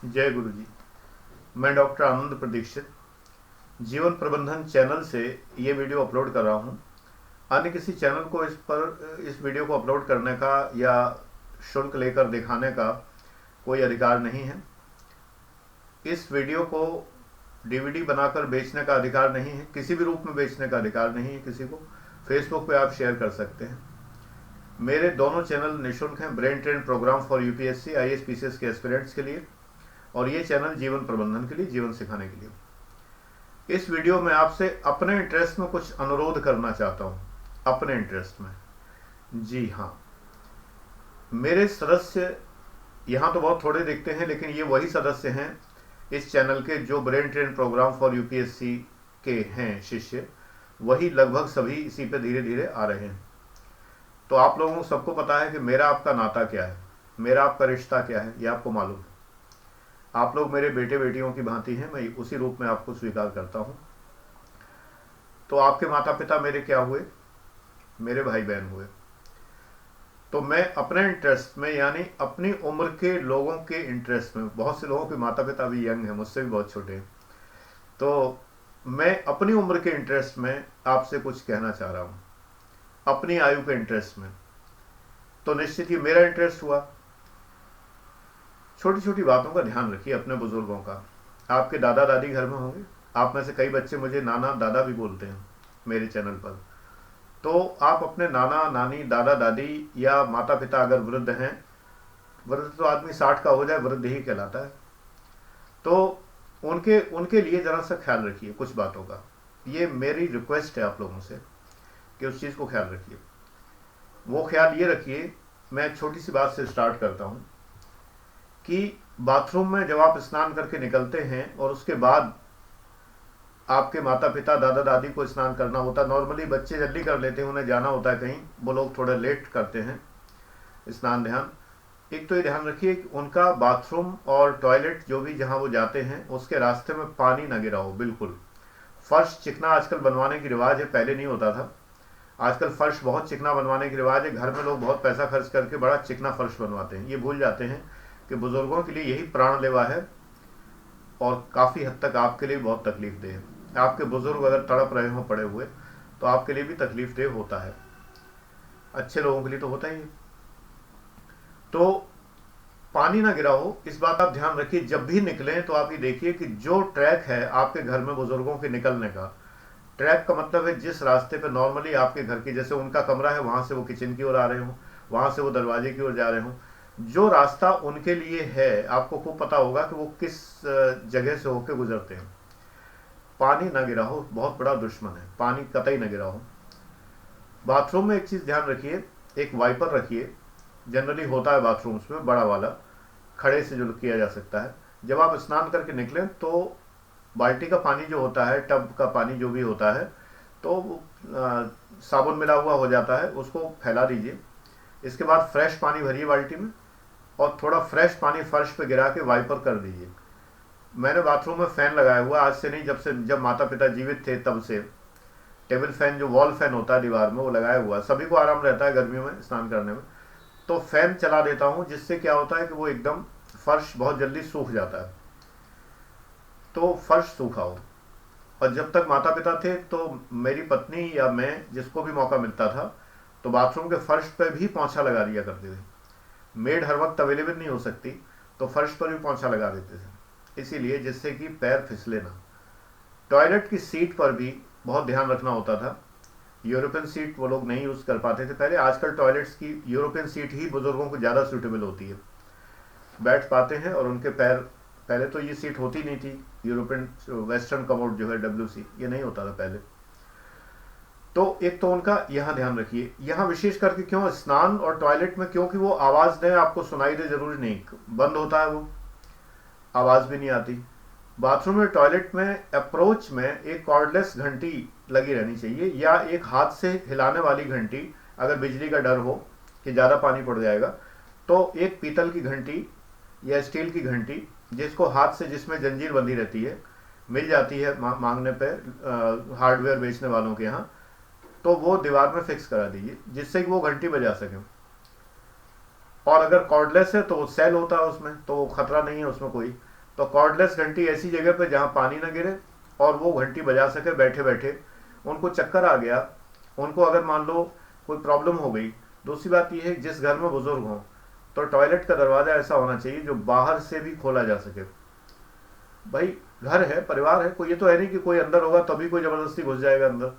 जय गुरु जी। मैं डॉक्टर आनंद प्रदीक्षित जीवन प्रबंधन चैनल से ये वीडियो अपलोड कर रहा हूँ। अन्य किसी चैनल को इस वीडियो को अपलोड करने का या शुल्क लेकर दिखाने का कोई अधिकार नहीं है। इस वीडियो को डीवीडी बनाकर बेचने का अधिकार नहीं है, किसी भी रूप में बेचने का अधिकार नहीं है किसी को। फेसबुक पे आप शेयर कर सकते हैं। मेरे दोनों चैनल निःशुल्क हैं, brain train programme for UPSC IAS PCS के एस्पिरेंट्स के लिए, और ये चैनल जीवन प्रबंधन के लिए, जीवन सिखाने के लिए। इस वीडियो में आपसे अपने इंटरेस्ट में कुछ अनुरोध करना चाहता हूँ। अपने इंटरेस्ट में, जी हाँ, मेरे सदस्य यहाँ तो बहुत थोड़े दिखते हैं, लेकिन ये वही सदस्य हैं इस चैनल के जो brain train programme for UPSC के हैं शिष्य। वही लगभग सभी इसी पे धीरे धीरे आ रहे हैं। तो आप लोगों को सबको पता है कि मेरा आपका नाता क्या है, मेरा आपका रिश्ता क्या है, ये आपको मालूम है। आप लोग मेरे बेटे बेटियों की भांति हैं, मैं उसी रूप में आपको स्वीकार करता हूं। तो आपके माता पिता मेरे क्या हुए? मेरे भाई बहन हुए। तो मैं अपने इंटरेस्ट में, यानी अपनी उम्र के लोगों के इंटरेस्ट में, बहुत से लोगों के माता पिता भी यंग हैं, मुझसे भी बहुत छोटे हैं, तो मैं अपनी उम्र के इंटरेस्ट में आपसे कुछ कहना चाह रहा हूं, अपनी आयु के इंटरेस्ट में। तो निश्चित ही मेरा इंटरेस्ट हुआ। छोटी छोटी बातों का ध्यान रखिए, अपने बुजुर्गों का। आपके दादा दादी घर में होंगे, आप में से कई बच्चे मुझे नाना दादा भी बोलते हैं मेरे चैनल पर। तो आप अपने नाना नानी, दादा दादी या माता पिता अगर वृद्ध हैं, वृद्ध तो आदमी 60 का हो जाए वृद्ध ही कहलाता है, तो उनके लिए जरा सा ख्याल रखिए कुछ बातों का। ये मेरी रिक्वेस्ट है आप लोगों से कि उस चीज़ को ख्याल रखिए। वो ख्याल ये रखिए, मैं छोटी सी बात से स्टार्ट करता हूँ कि बाथरूम में जब आप स्नान करके निकलते हैं और उसके बाद आपके माता पिता दादा दादी को स्नान करना होता है। नॉर्मली बच्चे जल्दी कर लेते हैं, उन्हें जाना होता है कहीं, वो लोग थोड़ा लेट करते हैं स्नान। ध्यान, एक तो ये ध्यान रखिए कि उनका बाथरूम और टॉयलेट जो भी जहाँ वो जाते हैं उसके रास्ते में पानी ना गिरा हो। बिल्कुल फर्श चिकना आजकल बनवाने की रिवाज है, पहले नहीं होता था। आजकल फर्श बहुत चिकना बनवाने की रिवाज है। घर में लोग बहुत पैसा खर्च करके बड़ा चिकना फर्श बनवाते हैं। ये भूल जाते हैं कि बुजुर्गों के लिए यही प्राणलेवा है और काफ़ी हद तक आपके लिए बहुत तकलीफ देह है। आपके बुजुर्ग अगर तड़प रहे हों पड़े हुए, तो आपके लिए भी तकलीफ देह होता है। अच्छे लोगों के लिए तो होता ही है। तो पानी ना गिरा हो, इस बात आप ध्यान रखिए। जब भी निकलें तो आप ये देखिए कि जो ट्रैक है आपके घर में बुजुर्गों के निकलने का, ट्रैक का मतलब है जिस रास्ते पे नॉर्मली आपके घर की, जैसे उनका कमरा है, वहां से वो किचन की ओर आ रहे हो, वहां से वो दरवाजे की ओर जा रहे हो, जो रास्ता उनके लिए है, आपको खूब पता होगा कि वो किस जगह से होकर गुजरते हैं। पानी ना गिरा हो, बहुत बड़ा दुश्मन है, पानी कतई ना गिरा हो। बाथरूम में एक चीज़ ध्यान रखिए, एक वाइपर रखिए। जनरली होता है बाथरूम्स में बड़ा वाला, खड़े से जो किया जा सकता है। जब आप स्नान करके निकलें तो बाल्टी का पानी जो होता है, टब का पानी जो भी होता है, तो साबुन मिला हुआ हो जाता है, उसको फैला दीजिए। इसके बाद फ्रेश पानी भरिए बाल्टी में और थोड़ा फ्रेश पानी फर्श पे गिरा के वाइपर कर दीजिए। मैंने बाथरूम में फ़ैन लगाया हुआ, आज से नहीं, जब माता पिता जीवित थे तब से। टेबल फैन, जो वॉल फैन होता है दीवार में, वो लगाया हुआ है। सभी को आराम रहता है गर्मियों में स्नान करने में, तो फैन चला देता हूँ, जिससे क्या होता है कि वो एकदम फर्श बहुत जल्दी सूख जाता है, तो फर्श सूखा हो। और जब तक माता पिता थे तो मेरी पत्नी या मैं, जिसको भी मौका मिलता था, तो बाथरूम के फर्श पर भी पोंछा लगा दिया करते थे। मेड हर वक्त अवेलेबल नहीं हो सकती, तो फर्श पर भी पोंछा लगा देते थे, इसीलिए जिससे कि पैर फिसले ना। टॉयलेट की सीट पर भी बहुत ध्यान रखना होता था। यूरोपियन सीट वो लोग नहीं यूज़ कर पाते थे पहले। आजकल टॉयलेट्स की यूरोपियन सीट ही बुजुर्गों को ज़्यादा सूटेबल होती है, बैठ पाते हैं और उनके पैर, पहले तो ये सीट होती नहीं थी, यूरोपियन वेस्टर्न कमोड जो है WC, ये नहीं होता था पहले। तो एक तो उनका यहाँ ध्यान रखिए। यहाँ विशेष करके क्यों स्नान और टॉयलेट में, क्योंकि वो आवाज़ दें, आपको सुनाई दे जरूरी नहीं, बंद होता है वो, आवाज़ भी नहीं आती। बाथरूम में टॉयलेट में अप्रोच में एक कॉर्डलेस घंटी लगी रहनी चाहिए, या एक हाथ से हिलाने वाली घंटी। अगर बिजली का डर हो कि ज़्यादा पानी पड़ जाएगा, तो एक पीतल की घंटी या स्टील की घंटी, जिसको हाथ से, जिसमें जंजीर बंधी रहती है, मिल जाती है मांगने पे हार्डवेयर बेचने वालों के यहाँ, तो वो दीवार में फिक्स करा दीजिए, जिससे कि वो घंटी बजा सकें। और अगर कॉर्डलेस है तो सेल होता है उसमें, तो खतरा नहीं है उसमें कोई। तो कॉर्डलेस घंटी ऐसी जगह पे जहाँ पानी ना गिरे और वो घंटी बजा सके बैठे बैठे। उनको चक्कर आ गया, उनको अगर मान लो कोई प्रॉब्लम हो गई। दूसरी बात यह है जिस घर में बुजुर्ग हों तो टॉयलेट का दरवाज़ा ऐसा होना चाहिए जो बाहर से भी खोला जा सके। भाई घर है, परिवार है, कोई ये तो है नहीं कि कोई अंदर होगा तभी कोई ज़बरदस्ती घुस जाएगा अंदर।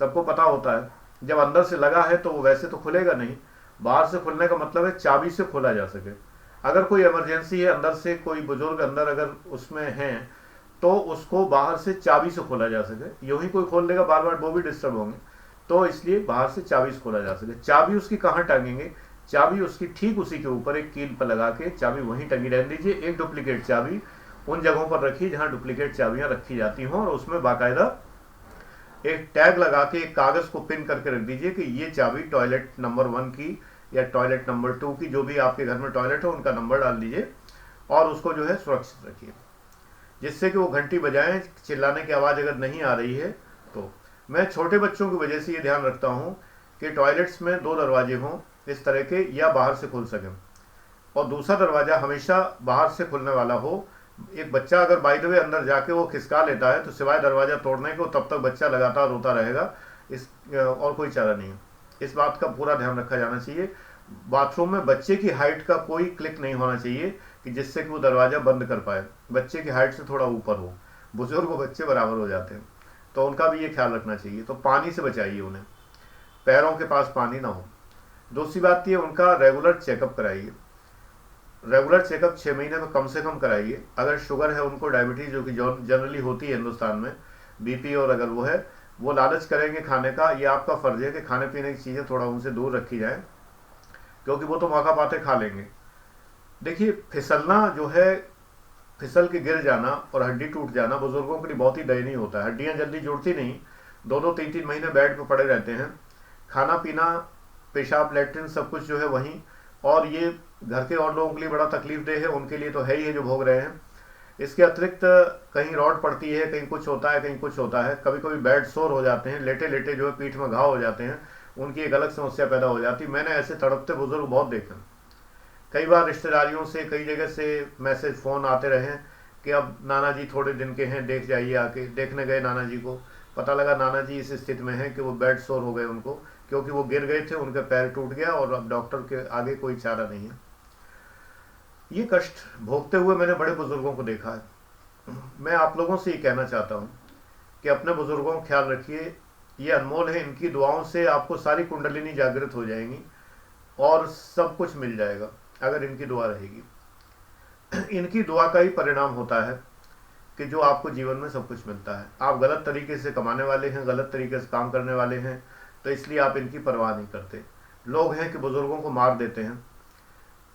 सबको पता होता है जब अंदर से लगा है तो वो वैसे तो खुलेगा नहीं। बाहर से खुलने का मतलब है चाबी से खोला जा सके। अगर कोई इमरजेंसी है, अंदर से कोई बुजुर्ग अंदर अगर उसमें है तो उसको बाहर से चाबी से खोला जा सके। यूं ही कोई खोल देगा बार बार वो भी डिस्टर्ब होंगे, तो इसलिए बाहर से चाबी से खोला जा सके। चाबी उसकी कहाँ टांगेंगे? चाबी उसकी ठीक उसी के ऊपर एक कील पर लगा के चाबी वहीं टंगी रहने दीजिए। एक डुप्लीकेट चाबी उन जगहों पर रखिए जहां डुप्लीकेट चाबियां रखी जाती हों और उसमें बाकायदा एक टैग लगा के एक कागज को पिन करके रख दीजिए कि ये चाबी टॉयलेट नंबर 1 की या टॉयलेट नंबर 2 की, जो भी आपके घर में टॉयलेट हो उनका नंबर डाल दीजिए और उसको जो है सुरक्षित रखिए, जिससे कि वो घंटी बजाएं, चिल्लाने की आवाज़ अगर नहीं आ रही है तो। मैं छोटे बच्चों की वजह से ये ध्यान रखता हूँ कि टॉयलेट्स में 2 दरवाजे हों इस तरह के, या बाहर से खुल सकें, और दूसरा दरवाज़ा हमेशा बाहर से खुलने वाला हो। एक बच्चा अगर बाय द वे अंदर जाके वो खिसका लेता है तो सिवाय दरवाज़ा तोड़ने को तब तक बच्चा लगातार रोता रहेगा, इस और कोई चारा नहीं है। इस बात का पूरा ध्यान रखा जाना चाहिए। बाथरूम में बच्चे की हाइट का कोई क्लिक नहीं होना चाहिए कि जिससे कि वो दरवाज़ा बंद कर पाए। बच्चे की हाइट से थोड़ा ऊपर हो, बुजुर्ग और बच्चे बराबर हो जाते हैं, तो उनका भी ये ख्याल रखना चाहिए। तो पानी से बचाइए उन्हें, पैरों के पास पानी ना हो। दूसरी बात ये, उनका रेगुलर चेकअप कराइए। रेगुलर चेकअप 6 महीने में कम से कम कराइए। अगर शुगर है उनको, डायबिटीज़ जो कि जनरली होती है हिंदुस्तान में, बीपी, और अगर वो है, वो लालच करेंगे खाने का, ये आपका फ़र्ज है कि खाने पीने की चीज़ें थोड़ा उनसे दूर रखी जाए, क्योंकि वो तो मौका पाते खा लेंगे। देखिए फिसलना जो है, फिसल के गिर जाना और हड्डी टूट जाना बुजुर्गों के लिए बहुत ही दयनीय होता है। हड्डियाँ जल्दी जुड़ती नहीं, 2-2, 3-3 महीने बेड पर पड़े रहते हैं। खाना पीना, पेशाब, लैट्रिन सब कुछ जो है वहीं, और ये घर के और लोगों के लिए बड़ा तकलीफदेह है, उनके लिए तो है ही है जो भोग रहे हैं। इसके अतिरिक्त कहीं रॉड पड़ती है, कहीं कुछ होता है, कहीं कुछ होता है, कभी कभी बेड सोर हो जाते हैं, लेटे लेटे जो है पीठ में घाव हो जाते हैं, उनकी एक अलग समस्या पैदा हो जाती है। मैंने ऐसे तड़पते बुजुर्ग बहुत देखे। कई बार रिश्तेदारियों से, कई जगह से मैसेज, फ़ोन आते रहे कि अब नाना जी थोड़े दिन के हैं, देख जाइए आके। देखने गए नाना जी को, पता लगा नाना जी इस स्थिति में हैं कि वो बेड सोर हो गए उनको, क्योंकि वो गिर गए थे, उनका पैर टूट गया और अब डॉक्टर के आगे कोई चारा नहीं है। ये कष्ट भोगते हुए मैंने बड़े बुजुर्गों को देखा है। मैं आप लोगों से ये कहना चाहता हूँ कि अपने बुजुर्गों का ख्याल रखिए। ये अनमोल है, इनकी दुआओं से आपको सारी कुंडलिनी जागृत हो जाएंगी और सब कुछ मिल जाएगा अगर इनकी दुआ रहेगी। इनकी दुआ का ही परिणाम होता है कि जो आपको जीवन में सब कुछ मिलता है। आप गलत तरीके से कमाने वाले हैं, गलत तरीके से काम करने वाले हैं, तो इसलिए आप इनकी परवाह नहीं करते। लोग हैं कि बुजुर्गों को मार देते हैं,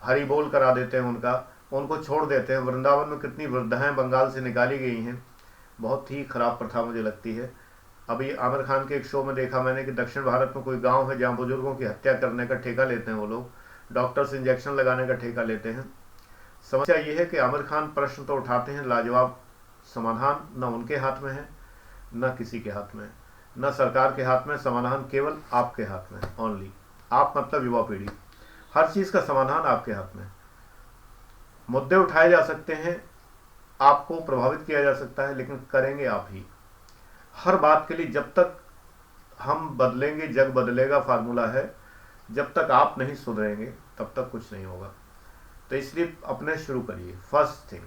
हरी बोल करा देते हैं उनको छोड़ देते हैं। वृंदावन में कितनी वृद्धाएं बंगाल से निकाली गई हैं, बहुत ही खराब प्रथा मुझे लगती है। अभी आमिर खान के एक शो में देखा मैंने कि दक्षिण भारत में कोई गांव है जहां बुजुर्गों की हत्या करने का ठेका लेते हैं वो लोग, डॉक्टर्स इंजेक्शन लगाने का ठेका लेते हैं। समस्या ये है कि आमिर खान प्रश्न तो उठाते हैं, लाजवाब समाधान न उनके हाथ में है, न किसी के हाथ में, न सरकार के हाथ में। समाधान केवल आपके हाथ में, ओनली आप मतलब युवा पीढ़ी। हर चीज़ का समाधान आपके हाथ में। मुद्दे उठाए जा सकते हैं, आपको प्रभावित किया जा सकता है, लेकिन करेंगे आप ही। हर बात के लिए जब तक हम बदलेंगे जग बदलेगा फार्मूला है, जब तक आप नहीं सुधरेंगे तब तक कुछ नहीं होगा। तो इसलिए अपने शुरू करिए। First thing,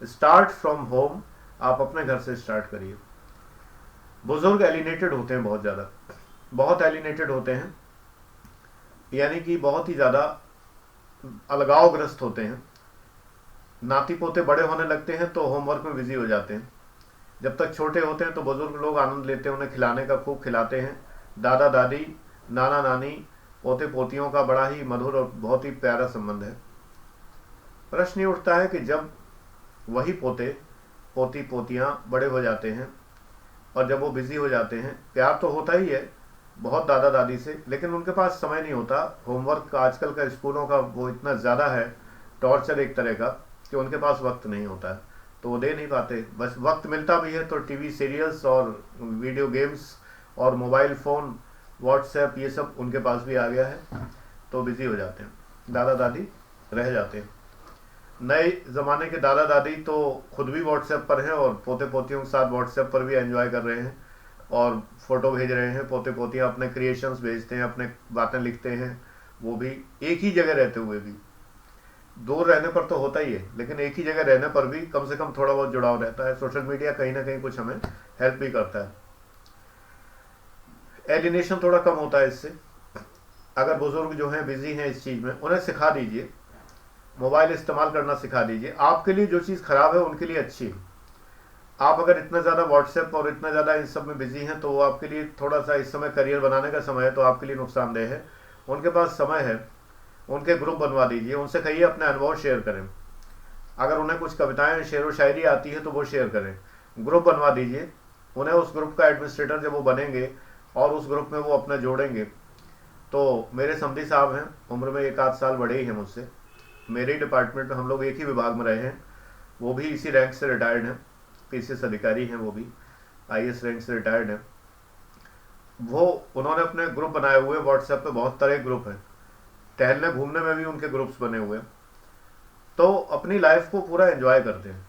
start from home. आप अपने घर से स्टार्ट करिए। बुजुर्ग एलिनेटेड होते हैं, बहुत ज़्यादा, बहुत एलिनेटेड होते हैं, यानी कि बहुत ही ज़्यादा अलगावग्रस्त होते हैं। नाती पोते बड़े होने लगते हैं तो होमवर्क में बिजी हो जाते हैं। जब तक छोटे होते हैं तो बुजुर्ग लोग आनंद लेते हैं, उन्हें खिलाने का खूब खिलाते हैं। दादा दादी, नाना नानी, पोते पोतियों का बड़ा ही मधुर और बहुत ही प्यारा संबंध है। प्रश्न ये उठता है कि जब वही पोते पोती पोतियाँ बड़े हो जाते हैं और जब वो बिजी हो जाते हैं, प्यार तो होता ही है बहुत दादा दादी से, लेकिन उनके पास समय नहीं होता। होमवर्क का आजकल का स्कूलों का वो इतना ज़्यादा है, टॉर्चर एक तरह का, कि उनके पास वक्त नहीं होता है, तो वो दे नहीं पाते। बस वक्त मिलता भी है तो टीवी सीरियल्स और वीडियो गेम्स और मोबाइल फ़ोन, व्हाट्सएप, ये सब उनके पास भी आ गया है, तो बिज़ी हो जाते हैं, दादा दादी रह जाते हैं। नए ज़माने के दादा दादी तो खुद भी व्हाट्सएप पर हैं और पोते पोतियों के साथ व्हाट्सएप पर भी एंजॉय कर रहे हैं और फोटो भेज रहे हैं। पोते पोतियाँ अपने क्रिएशंस भेजते हैं, अपने बातें लिखते हैं, वो भी एक ही जगह रहते हुए भी। दूर रहने पर तो होता ही है, लेकिन एक ही जगह रहने पर भी कम से कम थोड़ा बहुत जुड़ाव रहता है। सोशल मीडिया कहीं ना कहीं कुछ हमें हेल्प भी करता है। एलिनेशन थोड़ा कम होता है इससे। अगर बुजुर्ग जो हैं बिजी हैं इस चीज़ में, उन्हें सिखा दीजिए, मोबाइल इस्तेमाल करना सिखा दीजिए। आपके लिए जो चीज़ खराब है उनके लिए अच्छी है। आप अगर इतना ज़्यादा व्हाट्सएप और इतना ज़्यादा इन सब में बिजी हैं तो वो आपके लिए थोड़ा सा, इस समय करियर बनाने का समय है तो आपके लिए नुकसानदेह है। उनके पास समय है, उनके ग्रुप बनवा दीजिए, उनसे कहिए अपने अनुभव शेयर करें। अगर उन्हें कुछ कविताएं शेर व शायरी आती है तो वो शेयर करें, ग्रुप बनवा दीजिए। उन्हें उस ग्रुप का एडमिनिस्ट्रेटर जब वो बनेंगे और उस ग्रुप में वो अपना जोड़ेंगे, तो मेरे समधी साहब हैं, उम्र में 1 आध साल बड़े ही हैं मुझसे, मेरे ही डिपार्टमेंट में हम लोग एक ही विभाग में रहे हैं। वो भी इसी रैंक से रिटायर्ड हैं, पीसीएस अधिकारी हैं, वो भी आईएएस रैंक से रिटायर्ड हैं। वो उन्होंने अपने ग्रुप बनाए हुए, व्हाट्सएप पे बहुत तरह के ग्रुप हैं, टहलने घूमने में भी उनके ग्रुप्स बने हुए हैं। तो अपनी लाइफ को पूरा एंजॉय करते हैं।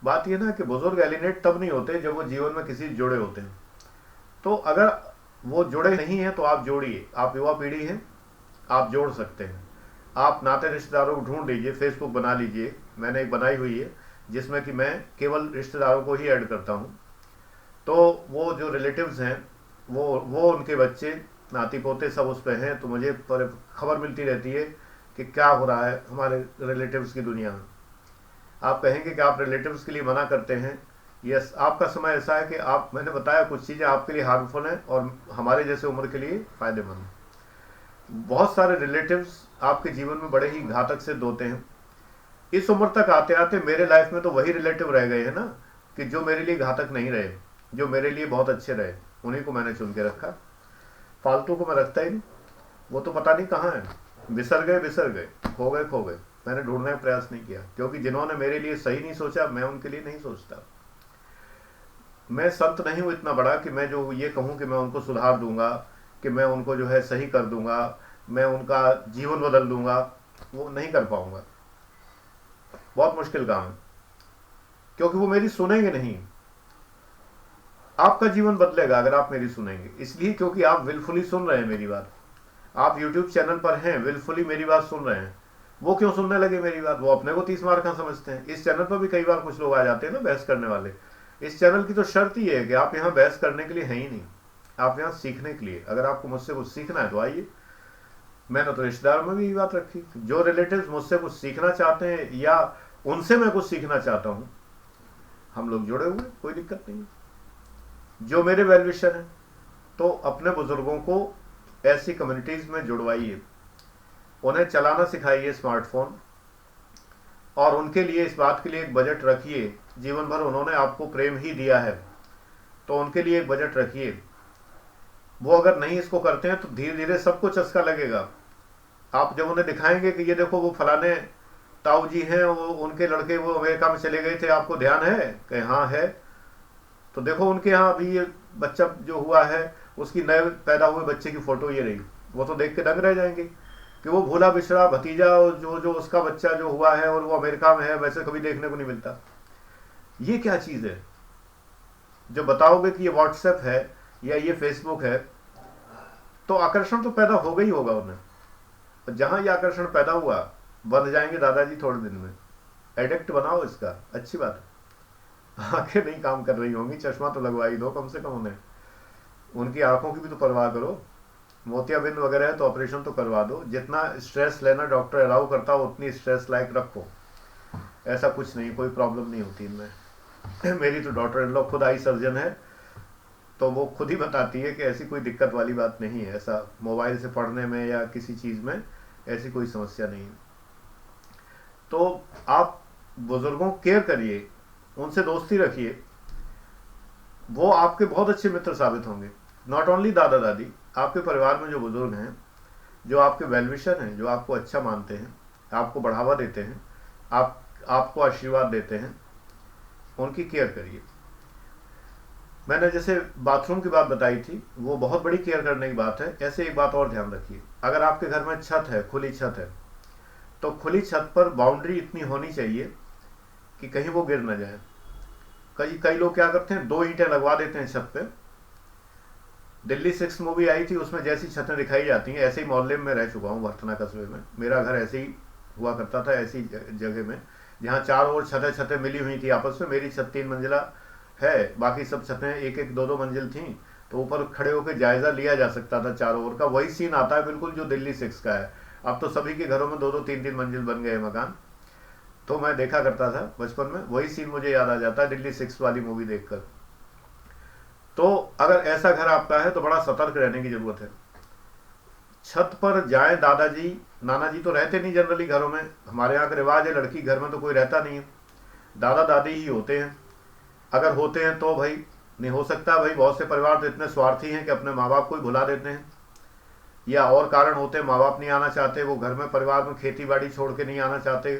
बात यह ना कि बुजुर्ग एलिनेट तब नहीं होते जब वो जीवन में किसी जुड़े होते हैं। तो अगर वो जुड़े नहीं हैं तो आप जोड़िए। आप युवा पीढ़ी हैं, आप जोड़ सकते हैं। आप नाते रिश्तेदारों को ढूंढ लीजिए, फेसबुक बना लीजिए, मैंने एक बनाई हुई है जिसमें कि मैं केवल रिश्तेदारों को ही ऐड करता हूँ। तो वो जो रिलेटिव्स हैं, वो उनके बच्चे नाती पोते सब उस पर हैं, तो मुझे पर खबर मिलती रहती है कि क्या हो रहा है हमारे रिलेटिव्स की दुनिया में। आप कहेंगे कि आप रिलेटिव्स के लिए मना करते हैं। यस, आपका समय ऐसा है कि आप, मैंने बताया कुछ चीज़ें आपके लिए हार्मफुल हैं और हमारे जैसे उम्र के लिए फ़ायदेमंद हैं। बहुत सारे रिलेटिव्स आपके जीवन में बड़े ही घातक सिद्ध होते हैं। इस उम्र तक आते आते मेरे लाइफ में तो वही रिलेटिव रह गए हैं ना, कि जो मेरे लिए घातक नहीं रहे, जो मेरे लिए बहुत अच्छे रहे, उन्हीं को मैंने चुन के रखा। फालतू को मैं रखता ही नहीं। वो तो पता नहीं कहाँ है, बिसर गए, खो गए। मैंने ढूंढने का प्रयास नहीं किया, क्योंकि जिन्होंने मेरे लिए सही नहीं सोचा, मैं उनके लिए नहीं सोचता। मैं संत नहीं हूँ इतना बड़ा कि मैं जो ये कहूँ कि मैं उनको सुधार दूंगा, कि मैं उनको जो है सही कर दूंगा, मैं उनका जीवन बदल दूंगा। वो नहीं कर पाऊंगा, बहुत मुश्किल काम है, क्योंकि वो मेरी सुनेंगे नहीं। आपका जीवन बदलेगा अगर आप मेरी सुनेंगे, इसलिए क्योंकि आप विलफुली सुन रहे हैं मेरी बात। आप यूट्यूब चैनल पर हैं, विलफुली मेरी बात सुन रहे हैं। वो क्यों सुनने लगे मेरी बात? वो अपने को 30 मार का समझते हैं। इस चैनल पर भी कई बार कुछ लोग आ जाते हैं ना बहस करने वाले। इस चैनल की तो शर्त ही है कि आप यहाँ बहस करने के लिए हैं ही नहीं, आप यहाँ सीखने के लिए। अगर आपको मुझसे कुछ सीखना है तो आइए। मैंने तो रिश्तेदारों में भी ये बात रखी, जो रिलेटिव्स मुझसे कुछ सीखना चाहते हैं या उनसे मैं कुछ सीखना चाहता हूँ, हम लोग जुड़े हुए, कोई दिक्कत नहीं। जो मेरे वेल विशर हैं, तो अपने बुजुर्गों को ऐसी कम्युनिटीज में जुड़वाइए, उन्हें चलाना सिखाइए स्मार्टफोन, और उनके लिए इस बात के लिए एक बजट रखिए। जीवन भर उन्होंने आपको प्रेम ही दिया है, तो उनके लिए एक बजट रखिए। वो अगर नहीं इसको करते हैं तो धीरे धीरे सबको चस्का लगेगा। आप जब उन्हें दिखाएंगे कि ये देखो वो फलाने ताऊ जी हैं, वो उनके लड़के वो अमेरिका में चले गए थे, आपको ध्यान है? कि हाँ है। तो देखो उनके यहाँ अभी ये बच्चा जो हुआ है, उसकी नए पैदा हुए बच्चे की फोटो ये रही। वो तो देख के दंग रह जाएंगे कि वो भूला बिछड़ा भतीजा जो उसका बच्चा जो हुआ है और वो अमेरिका में है, वैसे कभी देखने को नहीं मिलता। ये क्या चीज़ है? जो बताओगे कि ये व्हाट्सएप है या ये फेसबुक है, तो आकर्षण तो पैदा होगा ही होगा उन्हें। जहां ये आकर्षण पैदा हुआ, बन जाएंगे दादाजी थोड़े दिन में। एडिक्ट बनाओ इसका, अच्छी बात है। आंखें नहीं काम कर रही होंगी, चश्मा तो लगवा ही दो कम से कम उन्हें। उनकी आंखों की भी तो परवाह करो। मोतियाबिंद वगैरह है तो ऑपरेशन तो करवा दो। जितना स्ट्रेस लेना डॉक्टर अलाउ करता हो, उतनी स्ट्रेस लाइक रखो। ऐसा कुछ नहीं, कोई प्रॉब्लम नहीं होती इनमें। मेरी तो डॉक्टर इन लॉ खुद आई सर्जन है, तो वो खुद ही बताती है कि ऐसी कोई दिक्कत वाली बात नहीं है। ऐसा मोबाइल से पढ़ने में या किसी चीज़ में ऐसी कोई समस्या नहीं है। तो आप बुजुर्गों को केयर करिए, उनसे दोस्ती रखिए, वो आपके बहुत अच्छे मित्र साबित होंगे। नॉट ओनली दादा दादी, आपके परिवार में जो बुजुर्ग हैं, जो आपके वेलविशर हैं, जो आपको अच्छा मानते हैं, आपको बढ़ावा देते हैं, आपको आशीर्वाद देते हैं, उनकी केयर करिए। मैंने जैसे बाथरूम की बात बताई थी, वो बहुत बड़ी केयर करने की बात है। ऐसे एक बात और ध्यान रखिए, अगर आपके घर में छत है, खुली छत है, तो खुली छत पर बाउंड्री इतनी होनी चाहिए कि कहीं वो गिर न जाए। कई कई लोग क्या करते हैं, 2 ईंटें लगवा देते हैं छत पे। दिल्ली 6 मूवी आई थी, उसमें जैसी छतें दिखाई जाती हैं, ऐसे ही मोहल्ले में रह चुका हूँ, भरथना कस्बे में। मेरा घर ऐसे ही हुआ करता था, ऐसी जगह में जहाँ चारों ओर छतें छतें मिली हुई थी आपस में। मेरी छत 3 मंजिला है, बाकी सब छतें 1-1 2-2 मंजिल थी, तो ऊपर खड़े होकर जायजा लिया जा सकता था चारों ओर का। वही सीन आता है बिल्कुल जो दिल्ली 6 का है। अब तो सभी के घरों में 2-2 3-3 मंजिल बन गए मकान। तो मैं देखा करता था बचपन में, वही सीन मुझे याद आ जाता है दिल्ली 6 वाली मूवी देखकर। तो अगर ऐसा घर आपका है तो बड़ा सतर्क रहने की जरूरत है। छत पर जाए दादाजी नाना जी तो रहते नहीं जनरली घरों में। हमारे यहाँ का रिवाज है, लड़की घर में तो कोई रहता नहीं है, दादा दादी ही होते हैं। अगर होते हैं तो भाई नहीं हो सकता भाई, बहुत से परिवार तो इतने स्वार्थी हैं कि अपने माँ बाप को ही भुला देते हैं, या और कारण होते हैं, माँ बाप नहीं आना चाहते, वो घर में परिवार में खेती बाड़ी छोड़ के नहीं आना चाहते,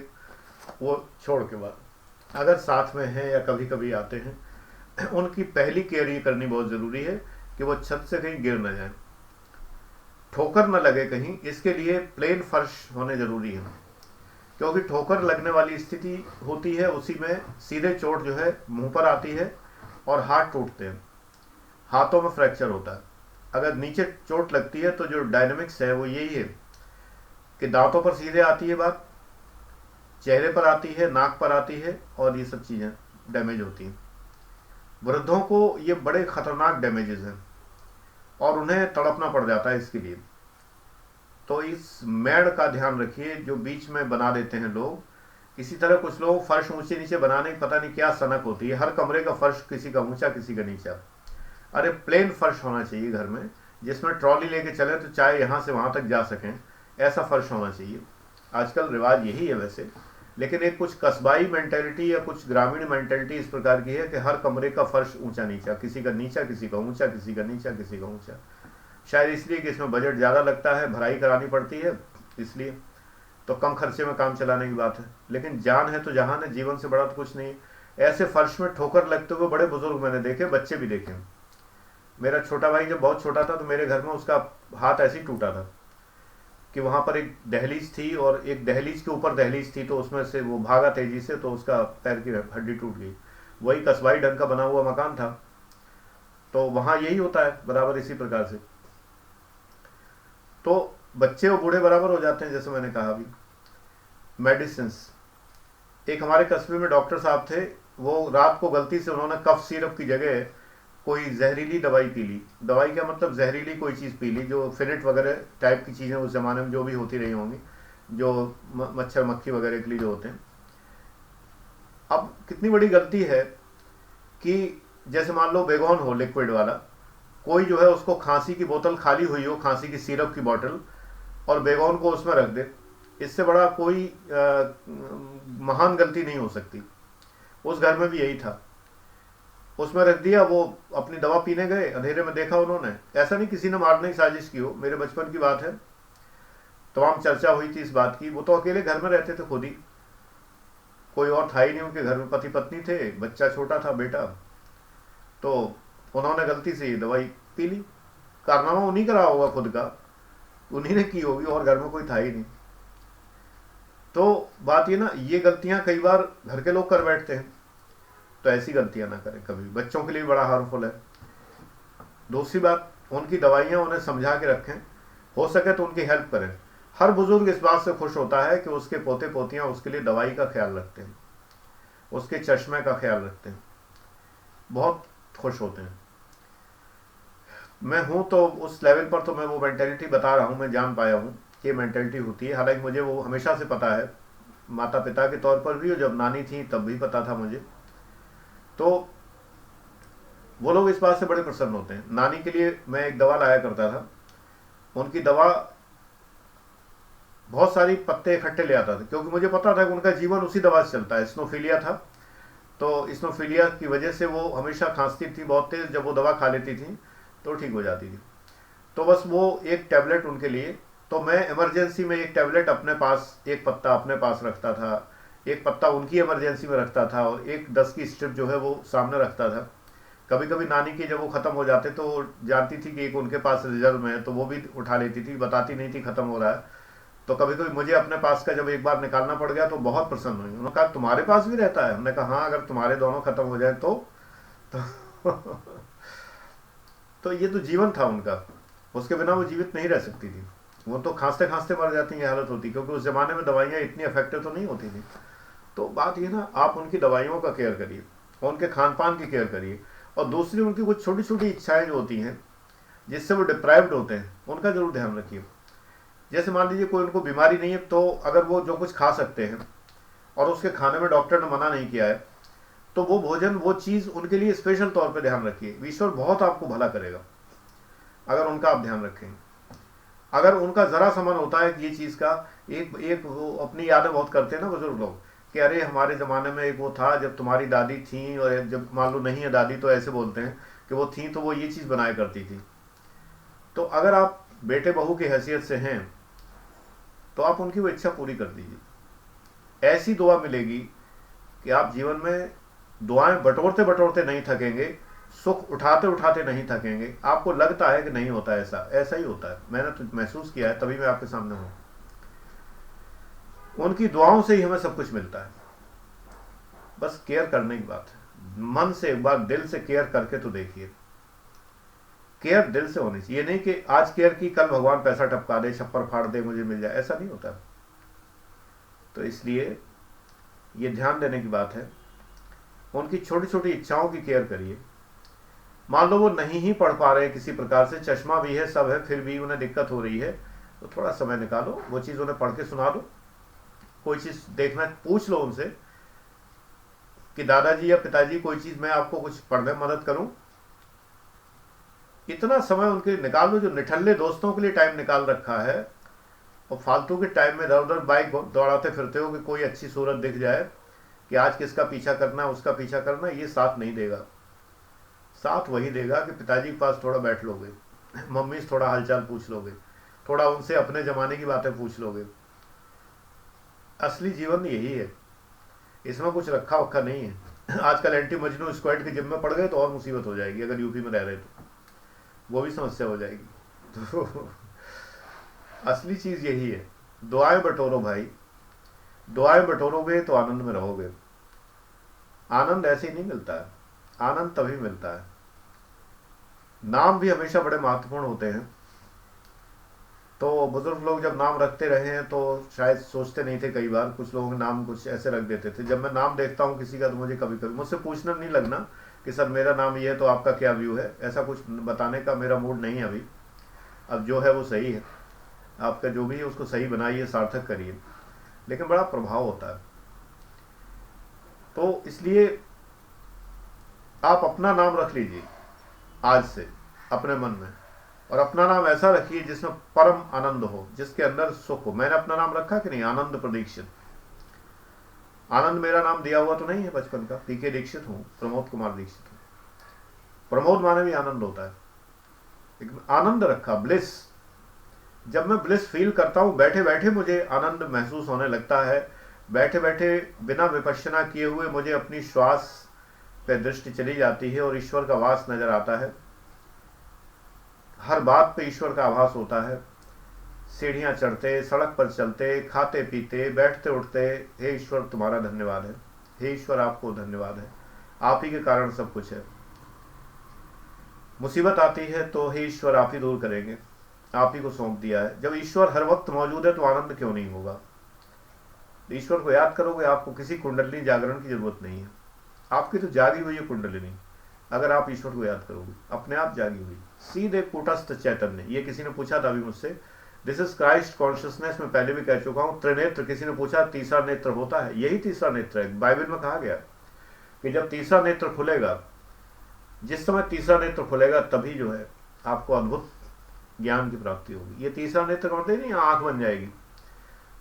वो छोड़ के बाद अगर साथ में हैं या कभी कभी आते हैं, उनकी पहली केयर ये करनी बहुत ज़रूरी है कि वो छत से कहीं गिर न जाए, ठोकर न लगे कहीं। इसके लिए प्लेन फर्श होने ज़रूरी है, क्योंकि ठोकर लगने वाली स्थिति होती है उसी में सीधे चोट जो है मुंह पर आती है और हाथ टूटते हैं, हाथों में फ्रैक्चर होता है। अगर नीचे चोट लगती है तो जो डायनेमिक्स है वो यही है कि दांतों पर सीधे आती है बात, चेहरे पर आती है, नाक पर आती है, और ये सब चीज़ें डैमेज होती हैं। वृद्धों को ये बड़े खतरनाक डैमेजेस हैं और उन्हें तड़पना पड़ जाता है इसके लिए। तो इस मेड़ का ध्यान रखिए जो बीच में बना देते हैं लोग। इसी तरह कुछ लोग फर्श ऊंचे नीचे बनाने की पता नहीं क्या सनक होती है, हर कमरे का फर्श किसी का ऊंचा किसी का नीचा। अरे प्लेन फर्श होना चाहिए घर में, जिसमें ट्रॉली लेके चले तो चाहे यहाँ से वहाँ तक जा सकें, ऐसा फर्श होना चाहिए। आजकल रिवाज यही है वैसे, लेकिन एक कुछ कस्बाई मेंटेलिटी या कुछ ग्रामीण मेंटेलिटी इस प्रकार की है कि हर कमरे का फर्श ऊंचा नीचा, किसी का नीचा किसी का ऊंचा, किसी का नीचा किसी का ऊंचा। शायद इसलिए कि इसमें बजट ज़्यादा लगता है, भराई करानी पड़ती है, इसलिए तो कम खर्चे में काम चलाने की बात है। लेकिन जान है तो जहान है, जीवन से बड़ा तो कुछ नहीं। ऐसे फर्श में ठोकर लगते हुए बड़े बुजुर्ग मैंने देखे, बच्चे भी देखे। मेरा छोटा भाई जब बहुत छोटा था तो मेरे घर में उसका हाथ ऐसे ही टूटा था कि वहाँ पर एक दहलीज थी और एक दहलीज के ऊपर दहलीज थी, तो उसमें से वो भागा तेजी से तो उसका पैर की हड्डी टूट गई। वही कस्बाई ढंग का बना हुआ मकान था, तो वहाँ यही होता है बराबर इसी प्रकार से। तो बच्चे और बूढ़े बराबर हो जाते हैं, जैसे मैंने कहा अभी। मेडिसिन, एक हमारे कस्बे में डॉक्टर साहब थे, वो रात को गलती से उन्होंने कफ सिरप की जगह कोई जहरीली दवाई पी ली। दवाई क्या मतलब, जहरीली कोई चीज़ पी ली, जो फिनिट वगैरह टाइप की चीज़ें उस ज़माने में जो भी होती रही होंगी, जो मच्छर मक्खी वगैरह के लिए जो होते हैं। अब कितनी बड़ी गलती है कि जैसे मान लो बेगोन हो लिक्विड वाला, कोई जो है उसको खांसी की बोतल खाली हुई हो, खांसी की सिरप की बोतल, और बेगोन को उसमें रख दे, इससे बड़ा कोई महान गलती नहीं हो सकती। उस घर में भी यही था, उसमें रख दिया, वो अपनी दवा पीने गए, अंधेरे में देखा उन्होंने। ऐसा नहीं किसी ने मारने की साजिश की हो, मेरे बचपन की बात है, तमाम चर्चा हुई थी इस बात की। वो तो अकेले घर में रहते थे खुद ही, कोई और था ही नहीं उनके घर में, पति पत्नी थे, बच्चा छोटा था बेटा, तो उन्होंने गलती से ये दवाई पी ली। कारनामा उन्हीं करा होगा खुद का, उन्हीं ने की होगी, और घर में कोई था ही नहीं। तो बात ये ना, ये गलतियां कई बार घर के लोग कर बैठते हैं, तो ऐसी गलतियां ना करें कभी, बच्चों के लिए बड़ा हार्मफुल है। दूसरी बात, उनकी दवाइयां उन्हें समझा के रखें, हो सके तो उनकी हेल्प करें। हर बुजुर्ग इस बात से खुश होता है कि उसके पोते पोतियां उसके लिए दवाई का ख्याल रखते हैं, उसके चश्मे का ख्याल रखते हैं, बहुत खुश होते हैं। मैं हूं तो उस लेवल पर तो मैं वो मेंटेलिटी बता रहा हूं, मैं जान पाया हूं कि मेंटेलिटी होती है। हालांकि मुझे वो हमेशा से पता है, माता पिता के तौर पर भी, और जब नानी थी तब भी पता था मुझे। तो वो लोग इस बात से बड़े प्रसन्न होते हैं। नानी के लिए मैं एक दवा लाया करता था, उनकी दवा बहुत सारी पत्ते इकट्ठे ले आता था, क्योंकि मुझे पता था कि उनका जीवन उसी दवा से चलता है। स्नोफीलिया था, तो स्नोफीलिया की वजह से वो हमेशा खांसती थी बहुत तेज, जब वो दवा खा लेती थी तो ठीक हो जाती थी। तो बस वो एक टैबलेट उनके लिए, तो मैं इमरजेंसी में एक टैबलेट अपने पास, एक पत्ता अपने पास रखता था, एक पत्ता उनकी इमरजेंसी में रखता था, और एक 10 की स्ट्रिप जो है वो सामने रखता था। कभी कभी नानी के जब वो ख़त्म हो जाते तो जानती थी कि एक उनके पास रिजर्व में है, तो वो भी उठा लेती थी, बताती नहीं थी ख़त्म हो रहा है, तो कभी कभी मुझे अपने पास का जब एक बार निकालना पड़ गया तो बहुत प्रसन्न हुई। उन्होंने कहा तुम्हारे पास भी रहता है? हमने कहा हाँ, अगर तुम्हारे दोनों खत्म हो जाए तो तो ये तो जीवन था उनका, उसके बिना वो जीवित नहीं रह सकती थी। वो तो खांसते खांसते मर जाती ये हालत होती, क्योंकि उस जमाने में दवाइयाँ इतनी इफेक्टिव तो नहीं होती थी। तो बात ये ना, आप उनकी दवाइयों का केयर करिए और उनके खान पान की केयर करिए, और दूसरी उनकी कुछ छोटी छोटी इच्छाएं जो होती हैं जिससे वो डिप्राइव्ड होते हैं, उनका जरूर ध्यान रखिए। जैसे मान लीजिए कोई उनको बीमारी नहीं है, तो अगर वो जो कुछ खा सकते हैं और उसके खाने में डॉक्टर ने मना नहीं किया है, तो वो भोजन, वो चीज़ उनके लिए स्पेशल तौर पे ध्यान रखिए। ईश्वर बहुत आपको भला करेगा अगर उनका आप ध्यान रखेंगे। अगर उनका ज़रा सा मन होता है कि ये चीज़ का, एक एक वो अपनी यादें बहुत करते हैं ना बुजुर्ग लोग, कि अरे हमारे ज़माने में एक वो था जब तुम्हारी दादी थी, और जब मान लो नहीं है दादी तो ऐसे बोलते हैं कि वो थी तो वो ये चीज़ बनाया करती थी। तो अगर आप बेटे बहू की हैसियत से हैं तो आप उनकी वो इच्छा पूरी कर दीजिए। ऐसी दुआ मिलेगी कि आप जीवन में दुआएं बटोरते बटोरते नहीं थकेंगे, सुख उठाते उठाते नहीं थकेंगे। आपको लगता है कि नहीं होता, ऐसा ऐसा ही होता है, मैंने तो महसूस किया है, तभी मैं आपके सामने हूं। उनकी दुआओं से ही हमें सब कुछ मिलता है। बस केयर करने की बात है, मन से एक बार दिल से केयर करके तो देखिए। केयर दिल से होनी चाहिए, ये नहीं कि आज केयर की कल भगवान पैसा टपका दे, छप्पर फाड़ दे, मुझे मिल जाए, ऐसा नहीं होता। तो इसलिए ये ध्यान देने की बात है, उनकी छोटी छोटी इच्छाओं की केयर करिए। मान लो वो नहीं ही पढ़ पा रहे किसी प्रकार से, चश्मा भी है, सब है, फिर भी उन्हें दिक्कत हो रही है, तो थोड़ा समय निकालो, वो चीज़ उन्हें पढ़ के सुना दो। कोई चीज़ देखना पूछ लो उनसे कि दादाजी या पिताजी कोई चीज़ मैं आपको कुछ पढ़ने में मदद करूं। इतना समय उनके निकाल लो, जो निठल्ले दोस्तों के लिए टाइम निकाल रखा है, और फालतू के टाइम में इधर उधर बाइक दौड़ाते फिरते हो कि कोई अच्छी सूरत दिख जाए कि आज किसका पीछा करना है, उसका पीछा करना है, ये साथ नहीं देगा। साथ वही देगा कि पिताजी के पास थोड़ा बैठ लोगे, मम्मी से थोड़ा हालचाल पूछ लोगे, थोड़ा उनसे अपने ज़माने की बातें पूछ लोगे। असली जीवन यही है, इसमें कुछ रखा वक्खा नहीं है। आजकल एंटी मजनू स्क्वाड के जिम में पड़ गए तो और मुसीबत हो जाएगी, अगर यूपी में रह रहे तो वो भी समस्या हो जाएगी। तो असली चीज़ यही है, दुआएं बटोरो भाई, दुआएं बटोरोगे तो आनंद में रहोगे। आनंद ऐसे ही नहीं मिलता है, आनंद तभी मिलता है। नाम भी हमेशा बड़े महत्वपूर्ण होते हैं। तो बुजुर्ग लोग जब नाम रखते रहे हैं तो शायद सोचते नहीं थे, कई बार कुछ लोगों के नाम कुछ ऐसे रख देते थे। जब मैं नाम देखता हूँ किसी का तो मुझे कभी कभी मुझसे पूछना नहीं लगना कि सर मेरा नाम ये है तो आपका क्या व्यू है, ऐसा कुछ बताने का मेरा मूड नहीं है अभी। अब जो है वो सही है, आपका जो भी है उसको सही बनाइए, सार्थक करिए, लेकिन बड़ा प्रभाव होता है। तो इसलिए आप अपना नाम रख लीजिए आज से अपने मन में, और अपना नाम ऐसा रखिए जिसमें परम आनंद हो, जिसके अंदर सुख हो। मैंने अपना नाम रखा कि नहीं, आनंद प्रदीक्षित। आनंद मेरा नाम दिया हुआ तो नहीं है बचपन का, पीके दीक्षित हूँ, प्रमोद कुमार दीक्षित हूँ। प्रमोद माने भी आनंद होता है, लेकिन आनंद रखा, ब्लिस। जब मैं ब्लिस फील करता हूँ, बैठे बैठे मुझे आनंद महसूस होने लगता है। बैठे बैठे बिना विपश्यना किए हुए मुझे अपनी श्वास पे दृष्टि चली जाती है और ईश्वर का वास नजर आता है। हर बात पे ईश्वर का आभास होता है। सीढ़ियां चढ़ते, सड़क पर चलते, खाते पीते, बैठते उठते, हे ईश्वर तुम्हारा धन्यवाद है, हे ईश्वर आपको धन्यवाद है, आप ही के कारण सब कुछ है। मुसीबत आती है तो हे ईश्वर आप ही दूर करेंगे, आप ही को सौंप दिया है। जब ईश्वर हर वक्त मौजूद है तो आनंद क्यों नहीं होगा। ईश्वर को याद करोगे, आपको किसी कुंडलिनी जागरण की जरूरत नहीं है, आपकी तो जागी हुई है कुंडलिनी। अगर आप ईश्वर को याद करोगे, अपने आप जागी हुई, सीधे कूटस्थ चैतन्य। ये किसी ने पूछा था अभी मुझसे, दिस इज क्राइस्ट कॉन्शियसनेस, मैं पहले भी कह चुका हूँ। त्रिनेत्र, किसी ने पूछा तीसरा नेत्र होता है, यही तीसरा नेत्र है। बाइबल में कहा गया कि जब तीसरा नेत्र खुलेगा, जिस समय तीसरा नेत्र खुलेगा तभी जो है आपको अद्भुत ज्ञान की प्राप्ति होगी। ये तीसरा नेत्र कहते नहीं, आंख बन जाएगी,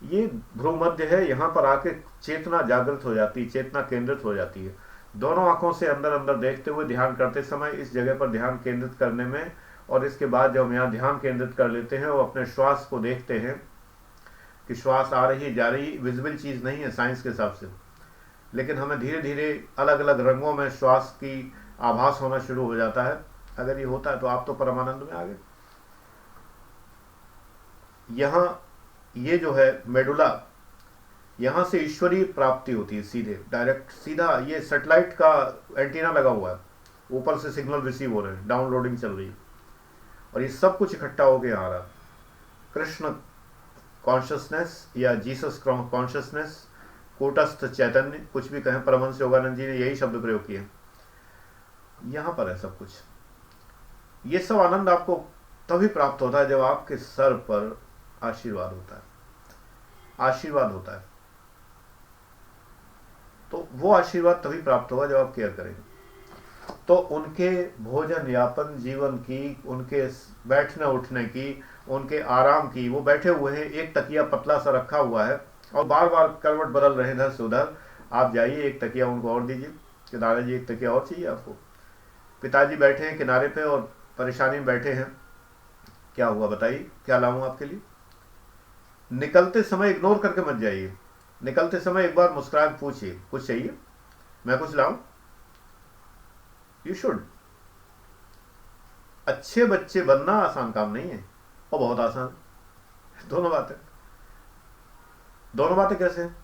ये भ्रूमध्य है, यहाँ पर आके चेतना जागृत हो जाती है, चेतना केंद्रित हो जाती है। दोनों आंखों से अंदर अंदर देखते हुए ध्यान करते समय इस जगह पर ध्यान केंद्रित करने में, और इसके बाद जब हम यहाँ ध्यान केंद्रित कर लेते हैं और अपने श्वास को देखते हैं कि श्वास आ रही जा रही, विजिबल चीज़ नहीं है साइंस के हिसाब से, लेकिन हमें धीरे धीरे अलग अलग रंगों में श्वास की आभास होना शुरू हो जाता है। अगर ये होता है तो आप तो परमानंद में आ गए। यहाँ ये जो है मेडुला, यहाँ से ईश्वरीय प्राप्ति होती है सीधे, डायरेक्ट सीधा। ये सैटेलाइट का एंटीना लगा हुआ है, ऊपर से सिग्नल रिसीव हो रहे हैं, डाउनलोडिंग चल रही है, और ये सब कुछ इकट्ठा होके आ रहा है। कृष्ण कॉन्शियसनेस या जीसस कॉन्शियसनेस, कूटस्थ चैतन्य, कुछ भी कहें, परमहंस योगानंद जी ने यही शब्द प्रयोग किए। यहाँ पर है सब कुछ। ये सब आनंद आपको तभी प्राप्त होता है जब आपके सर पर आशीर्वाद होता है, आशीर्वाद होता है। तो वो आशीर्वाद तभी प्राप्त होगा जब आप केयर करेंगे। तो उनके भोजन यापन जीवन की, उनके बैठने उठने की, उनके आराम की, वो बैठे हुए हैं, एक तकिया पतला सा रखा हुआ है और बार बार करवट बदल रहे हैं इधर से उधर। आप जाइए, एक तकिया उनको और दीजिए कि दादाजी एक तकिया और चाहिए आपको। पिताजी बैठे हैं किनारे पे और परेशानी में बैठे हैं, क्या हुआ बताइए, क्या लाऊं आपके लिए। निकलते समय इग्नोर करके मत जाइए, निकलते समय एक बार मुस्कुरा के पूछिए, कुछ चाहिए, मैं कुछ लाऊं। You should. अच्छे बच्चे बनना आसान काम नहीं है, और बहुत आसान। दोनों बातें, दोनों बातें कैसे हैं?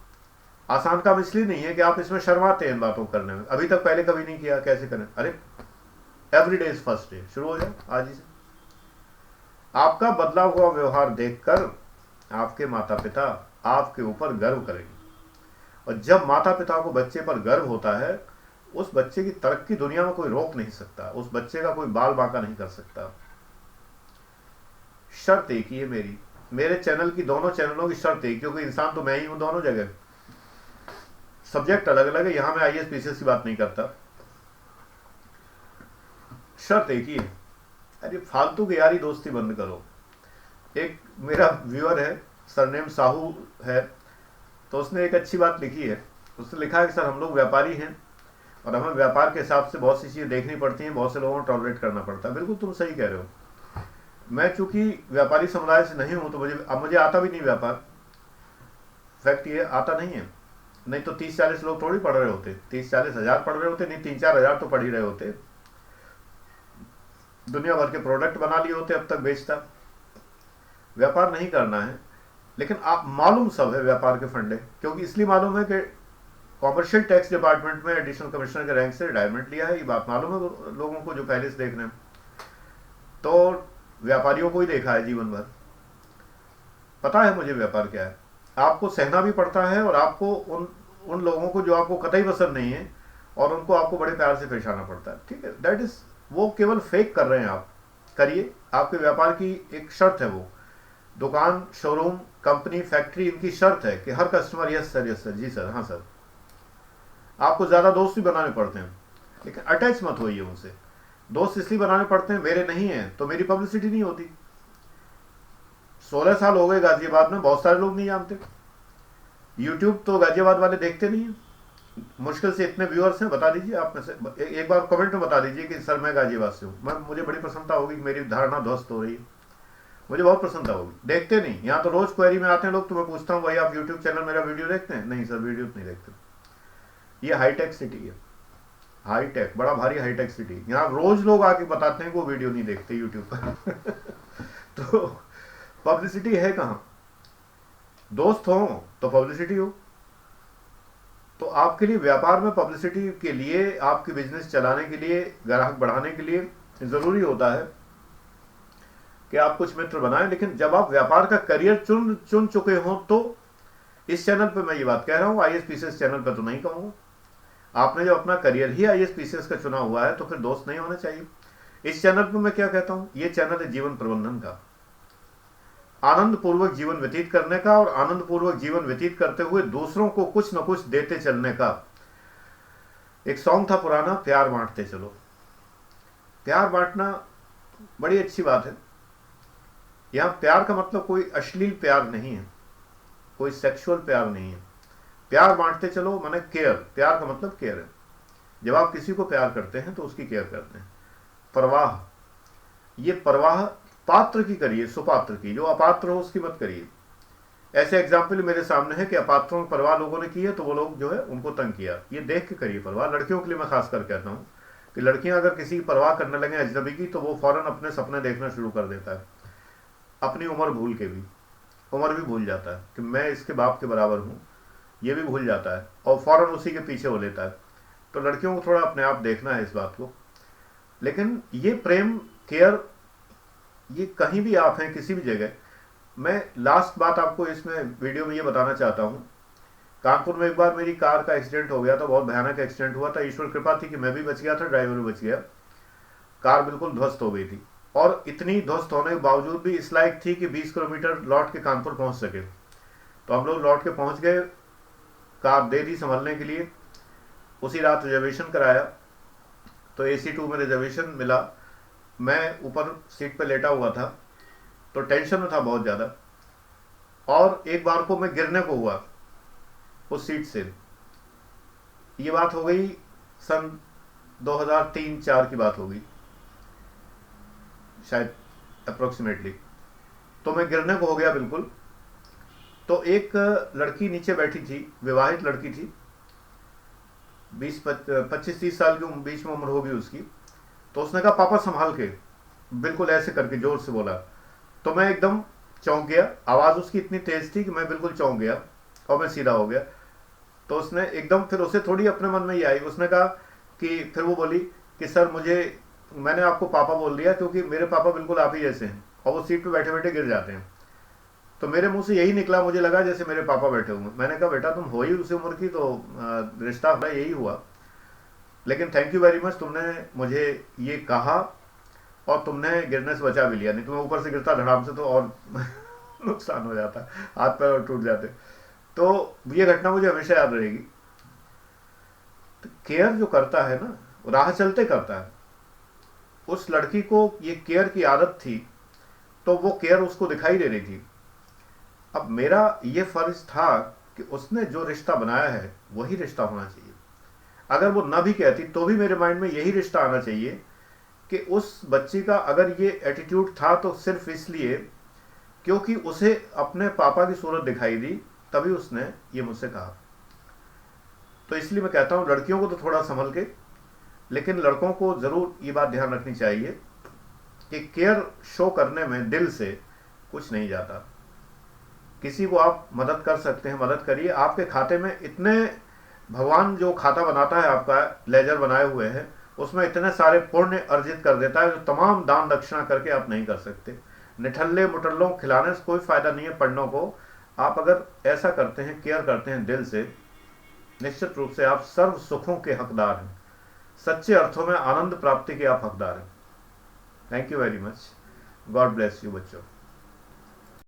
आसान काम इसलिए नहीं है कि आप इसमें शर्माते हैं इन बातों करने में, अभी तक पहले कभी नहीं किया, कैसे करें। अरे every day is first day, शुरू हो जाए आज ही से। आपका बदला हुआ व्यवहार देखकर आपके माता पिता आपके ऊपर गर्व करेंगे, और जब माता पिता को बच्चे पर गर्व होता है, उस बच्चे की तरक्की दुनिया में कोई रोक नहीं सकता, उस बच्चे का कोई बाल बांका नहीं कर सकता। शर्त एक ही है मेरी, मेरे चैनल की, दोनों चैनलों की शर्त एक, क्योंकि इंसान तो मैं ही हूं दोनों जगह, सब्जेक्ट अलग अलग है, यहां मैं आईएएस पीसीएस की बात नहीं करता। शर्त एक ही है, अरे फालतू की यारी दोस्ती बंद करो। एक मेरा व्यूअर है, सरनेम साहू है, तो उसने एक अच्छी बात लिखी है। उसने लिखा है कि सर हम लोग व्यापारी हैं और हमें व्यापार के हिसाब से बहुत सी चीज़ें देखनी पड़ती हैं, बहुत से लोगों को टॉलरेट करना पड़ता है। बिल्कुल तुम सही कह रहे हो। मैं चूंकि व्यापारी समुदाय से नहीं हूं, तो मुझे आता भी नहीं व्यापार। फैक्ट ये आता नहीं है, नहीं तो 30-40 लोग थोड़ी पढ़ रहे होते, 30-40 हज़ार पढ़ रहे होते, नहीं 3-4 हज़ार तो पढ़ ही रहे होते, दुनिया भर के प्रोडक्ट बना लिए होते अब तक बेचता। व्यापार नहीं करना है, लेकिन आप मालूम सब है व्यापार के फंडे, क्योंकि इसलिए मालूम है कि कॉमर्शियल टैक्स डिपार्टमेंट में एडिशनल कमिश्नर के रैंक से रिटायरमेंट लिया है। ये बात मालूम है लोगों को जो पहले से देख रहे हैं। तो व्यापारियों को ही देखा है जीवन भर, पता है मुझे व्यापार क्या है। आपको सहना भी पड़ता है, और आपको उन लोगों को जो आपको कतई पसंद नहीं है, और उनको आपको बड़े प्यार से पेश आना पड़ता है। ठीक है, दैट इज, वो केवल फेक कर रहे हैं आप, करिए। आपके व्यापार की एक शर्त है, वो दुकान, शोरूम, कंपनी, फैक्ट्री, इनकी शर्त है कि हर कस्टमर यस सर, जी सर, हाँ सर। आपको ज्यादा दोस्त भी बनाने पड़ते हैं, लेकिन अटैच मत होइए उनसे। दोस्त इसलिए बनाने पड़ते हैं, मेरे नहीं है तो मेरी पब्लिसिटी नहीं होती। 16 साल हो गए गाजियाबाद में, बहुत सारे लोग नहीं जानते। यूट्यूब तो गाजियाबाद वाले देखते नहीं है, मुश्किल से इतने व्यूअर्स हैं, बता दीजिए आप में से एक बार कमेंट में बता दीजिए कि सर मैं गाजियाबाद से हूँ। मुझे बड़ी प्रसन्नता होगी कि मेरी धारणा ध्वस्त हो रही है, मुझे बहुत प्रसन्नता होगी। देखते नहीं, यहाँ तो रोज क्वेरी में आते हैं लोग, तो मैं पूछता हूँ भाई आप यूट्यूब चैनल मेरा वीडियो देखते हैं? नहीं सर, वीडियो नहीं देखते। ये हाईटेक सिटी है, हाईटेक, बड़ा भारी हाईटेक सिटी। यहाँ रोज लोग आके बताते हैं कि वो वीडियो नहीं देखते यूट्यूब पर। तो पब्लिसिटी है कहाँ? दोस्त हो तो पब्लिसिटी हो। तो आपके लिए व्यापार में पब्लिसिटी के लिए, आपकी बिजनेस चलाने के लिए, ग्राहक बढ़ाने के लिए जरूरी होता है कि आप कुछ मित्र बनाएं। लेकिन जब आप व्यापार का करियर चुन चुके हो, तो इस चैनल पे मैं ये बात कह रहा हूँ, आईएएस पीसीएस चैनल पे तो नहीं कहूँगा। आपने जब अपना करियर ही आईएएस पीसीएस का चुना हुआ है, तो फिर दोस्त नहीं होने चाहिए। इस चैनल पे मैं क्या कहता हूँ, ये चैनल है जीवन प्रबंधन का, आनंद पूर्वक जीवन व्यतीत करने का, और आनंद पूर्वक जीवन व्यतीत करते हुए दूसरों को कुछ न कुछ देते चलने का। एक सॉन्ग था पुराना, प्यार बांटते चलो। प्यार बांटना बड़ी अच्छी बात है। यहां प्यार का मतलब कोई अश्लील प्यार नहीं है, कोई सेक्सुअल प्यार नहीं है। प्यार बांटते चलो माने केयर, प्यार का मतलब केयर है। जब आप किसी को प्यार करते हैं तो उसकी केयर करते हैं। परवाह, ये परवाह पात्र की करिए, सुपात्र की। जो अपात्र हो उसकी मत करिए। ऐसे एग्जाम्पल मेरे सामने है कि अपात्रों की परवाह लोगों ने की है, तो वो लोग जो है उनको तंग किया। ये देख के करिए परवाह। लड़कियों के लिए मैं खास कर कहता हूँ कि लड़कियां अगर किसी की परवाह करने लगे अजनबी की, तो वो फौरन अपने सपने देखना शुरू कर देता है, अपनी उम्र भूल के भी। उम्र भी भूल जाता है कि मैं इसके बाप के बराबर हूँ, ये भी भूल जाता है और फौरन उसी के पीछे हो लेता है। तो लड़कियों को थोड़ा अपने आप देखना है इस बात को। लेकिन ये प्रेम, केयर, ये कहीं भी आप हैं, किसी भी जगह। मैं लास्ट बात आपको इसमें वीडियो में ये बताना चाहता हूँ। कानपुर में एक बार मेरी कार का एक्सीडेंट हो गया था, बहुत भयानक एक्सीडेंट हुआ था। ईश्वर कृपा थी कि मैं भी बच गया था, ड्राइवर भी बच गया। कार बिल्कुल ध्वस्त हो गई थी और इतनी ध्वस्त होने के बावजूद भी इस लायक थी कि 20 किलोमीटर लौट के कानपुर पहुंच सके। तो हम लोग लौट के पहुंच गए, कार दे दी संभलने के लिए। उसी रात रिजर्वेशन कराया, तो AC2 में रिजर्वेशन मिला। मैं ऊपर सीट पे लेटा हुआ था, तो टेंशन में था बहुत ज़्यादा। और एक बार को मैं गिरने को हुआ उस सीट से। ये बात हो गई सन 2003-4 की बात होगी शायद, अप्रोक्सीमेटली। तो मैं गिरने को हो गया बिल्कुल। तो एक लड़की नीचे बैठी थी, विवाहित लड़की थी, 25-30 साल की बीच में उम्र होगी उसकी। तो उसने कहा पापा संभाल के, बिल्कुल ऐसे करके जोर से बोला। तो मैं एकदम चौंक गया, आवाज़ उसकी इतनी तेज थी कि मैं बिल्कुल चौंक गया और मैं सीधा हो गया। तो उसने एकदम, फिर उसे थोड़ी अपने मन में ये आई, उसने कहा कि, फिर वो बोली कि सर मैंने आपको पापा बोल दिया क्योंकि मेरे पापा बिल्कुल आप ही जैसे हैं और वो सीट पे बैठे बैठे गिर जाते हैं। तो मेरे मुंह से यही निकला, मुझे लगा जैसे मेरे पापा बैठे हुए। मैंने कहा बेटा तुम हो ही उसी उम्र की, तो रिश्ता हमारा यही हुआ। लेकिन थैंक यू वेरी मच, तुमने मुझे ये कहा और तुमने गिरने से बचा भी लिया, नहीं तो मैं ऊपर से गिरता धड़ाम से तो और नुकसान हो जाता, हाथ पैर और टूट जाते। तो ये घटना मुझे हमेशा याद रहेगी। तो केयर जो करता है ना, राह चलते करता है। उस लड़की को ये केयर की आदत थी, तो वो केयर उसको दिखाई दे रही थी। अब मेरा ये फर्ज था कि उसने जो रिश्ता बनाया है वही रिश्ता होना चाहिए। अगर वो ना भी कहती तो भी मेरे माइंड में यही रिश्ता आना चाहिए कि उस बच्ची का अगर ये एटीट्यूड था तो सिर्फ इसलिए क्योंकि उसे अपने पापा की सूरत दिखाई दी, तभी उसने ये मुझसे कहा। तो इसलिए मैं कहता हूँ लड़कियों को तो थोड़ा संभल के, लेकिन लड़कों को ज़रूर ये बात ध्यान रखनी चाहिए कि केयर शो करने में दिल से कुछ नहीं जाता। किसी को आप मदद कर सकते हैं, मदद करिए। आपके खाते में इतने, भगवान जो खाता बनाता है आपका, लेजर बनाए हुए हैं, उसमें इतने सारे पुण्य अर्जित कर देता है जो तमाम दान दक्षिणा करके आप नहीं कर सकते। निठल्ले मुटल्लों खिलाने से कोई फ़ायदा नहीं है पढ़नों को। आप अगर ऐसा करते हैं, केयर करते हैं दिल से, निश्चित रूप से आप सर्व सुखों के हकदार हैं, सच्चे अर्थों में आनंद प्राप्ति के आप हकदार हैं। Thank you very much. God bless you बच्चों।